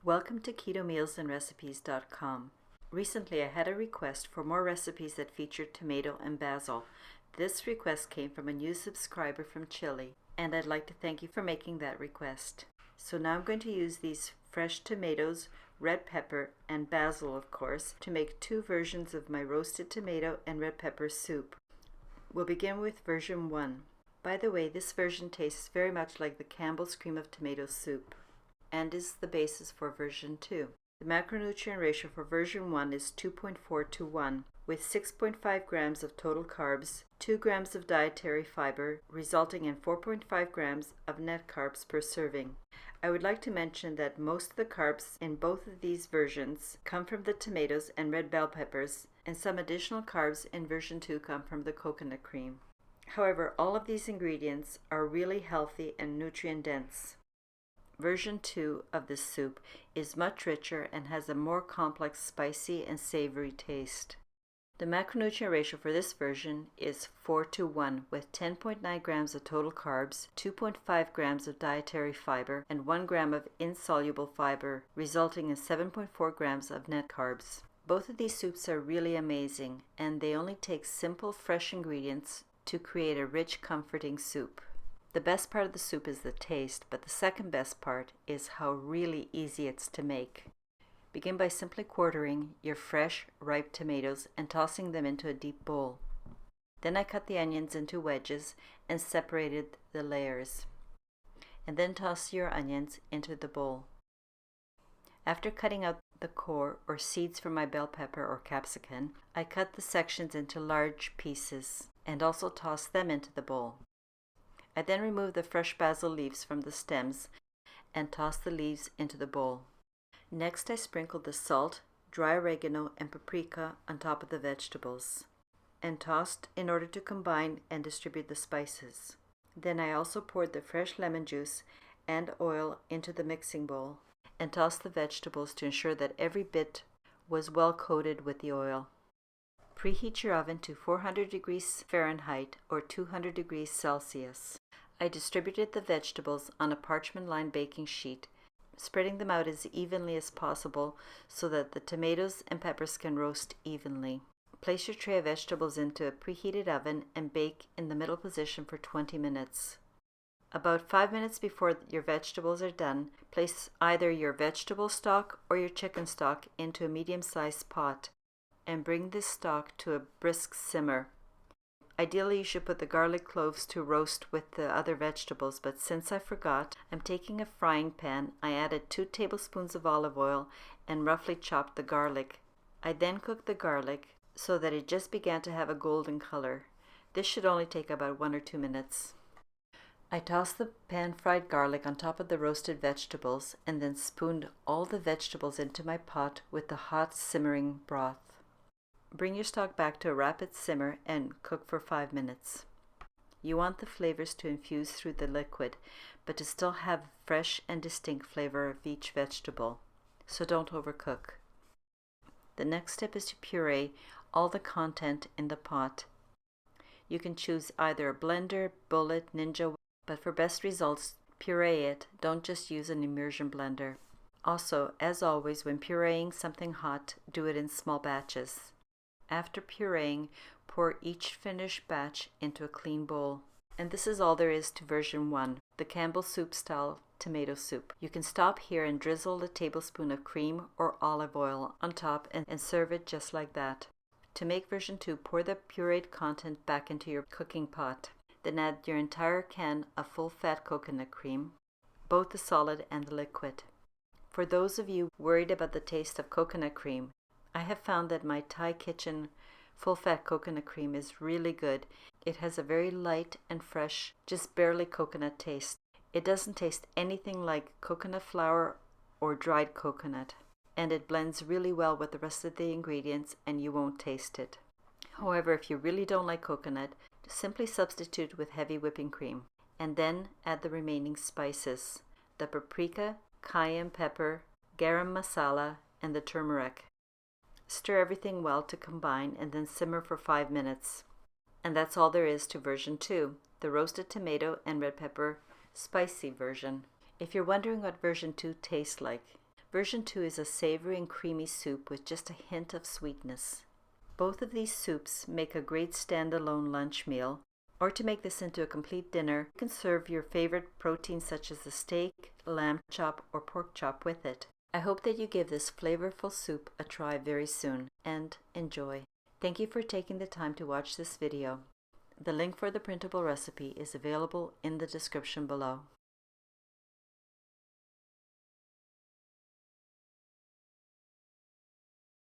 Welcome to KetoMealsAndRecipes.com. Recently I had a request for more recipes that featured tomato and basil. This request came from a new subscriber from Chile, and I'd like to thank you for making that request. So now I'm going to use these fresh tomatoes, red pepper, and basil, of course, to make two versions of my roasted tomato and red pepper soup. We'll begin with version 1. By the way, this version tastes very much like the Campbell's cream of tomato soup, and is the basis for version 2. The macronutrient ratio for version 1 is 2.4 to 1, with 6.5 grams of total carbs, 2 grams of dietary fiber, resulting in 4.5 grams of net carbs per serving. I would like to mention that most of the carbs in both of these versions come from the tomatoes and red bell peppers, and some additional carbs in version 2 come from the coconut cream. However, all of these ingredients are really healthy and nutrient dense. Version 2 of this soup is much richer and has a more complex spicy and savory taste. The macronutrient ratio for this version is 4 to 1, with 10.9 grams of total carbs, 2.5 grams of dietary fiber, and 1 gram of insoluble fiber, resulting in 7.4 grams of net carbs. Both of these soups are really amazing, and they only take simple, fresh ingredients to create a rich, comforting soup. The best part of the soup is the taste, but the second best part is how really easy it's to make. Begin by simply quartering your fresh, ripe tomatoes and tossing them into a deep bowl. Then I cut the onions into wedges and separated the layers. And then toss your onions into the bowl. After cutting out the core or seeds from my bell pepper or capsicum, I cut the sections into large pieces and also toss them into the bowl. I then remove the fresh basil leaves from the stems and toss the leaves into the bowl. Next I sprinkled the salt, dry oregano, and paprika on top of the vegetables and tossed in order to combine and distribute the spices. Then I also poured the fresh lemon juice and oil into the mixing bowl and tossed the vegetables to ensure that every bit was well coated with the oil. Preheat your oven to 400 degrees Fahrenheit or 200 degrees Celsius. I distributed the vegetables on a parchment-lined baking sheet, spreading them out as evenly as possible so that the tomatoes and peppers can roast evenly. Place your tray of vegetables into a preheated oven and bake in the middle position for 20 minutes. About 5 minutes before your vegetables are done, place either your vegetable stock or your chicken stock into a medium-sized pot and bring this stock to a brisk simmer. Ideally, you should put the garlic cloves to roast with the other vegetables, but since I forgot, I'm taking a frying pan. I added 2 tablespoons of olive oil and roughly chopped the garlic. I then cooked the garlic so that it just began to have a golden color. This should only take about 1 or 2 minutes. I tossed the pan-fried garlic on top of the roasted vegetables and then spooned all the vegetables into my pot with the hot simmering broth. Bring your stock back to a rapid simmer and cook for 5 minutes. You want the flavors to infuse through the liquid, but to still have fresh and distinct flavor of each vegetable, so don't overcook. The next step is to puree all the content in the pot. You can choose either a blender, bullet, ninja, but for best results, puree it. Don't just use an immersion blender. Also, as always, when pureeing something hot, do it in small batches. After pureeing, pour each finished batch into a clean bowl. And this is all there is to version 1, the Campbell soup style tomato soup. You can stop here and drizzle a tablespoon of cream or olive oil on top and serve it just like that. To make version 2, pour the pureed content back into your cooking pot. Then add your entire can of full-fat coconut cream, both the solid and the liquid. For those of you worried about the taste of coconut cream, I have found that my Thai Kitchen full-fat coconut cream is really good. It has a very light and fresh, just barely coconut taste. It doesn't taste anything like coconut flour or dried coconut, and it blends really well with the rest of the ingredients and you won't taste it. However, if you really don't like coconut, simply substitute with heavy whipping cream, and then add the remaining spices, the paprika, cayenne pepper, garam masala, and the turmeric. Stir everything well to combine and then simmer for 5 minutes. And that's all there is to version 2, the roasted tomato and red pepper spicy version. If you're wondering what version 2 tastes like, Version 2 is a savory and creamy soup with just a hint of sweetness. Both of these soups make a great standalone lunch meal, or to make this into a complete dinner, you can serve your favorite proteins such as the steak, lamb chop, or pork chop with it. I hope that you give this flavorful soup a try very soon, and enjoy. Thank you for taking the time to watch this video. The link for the printable recipe is available in the description below.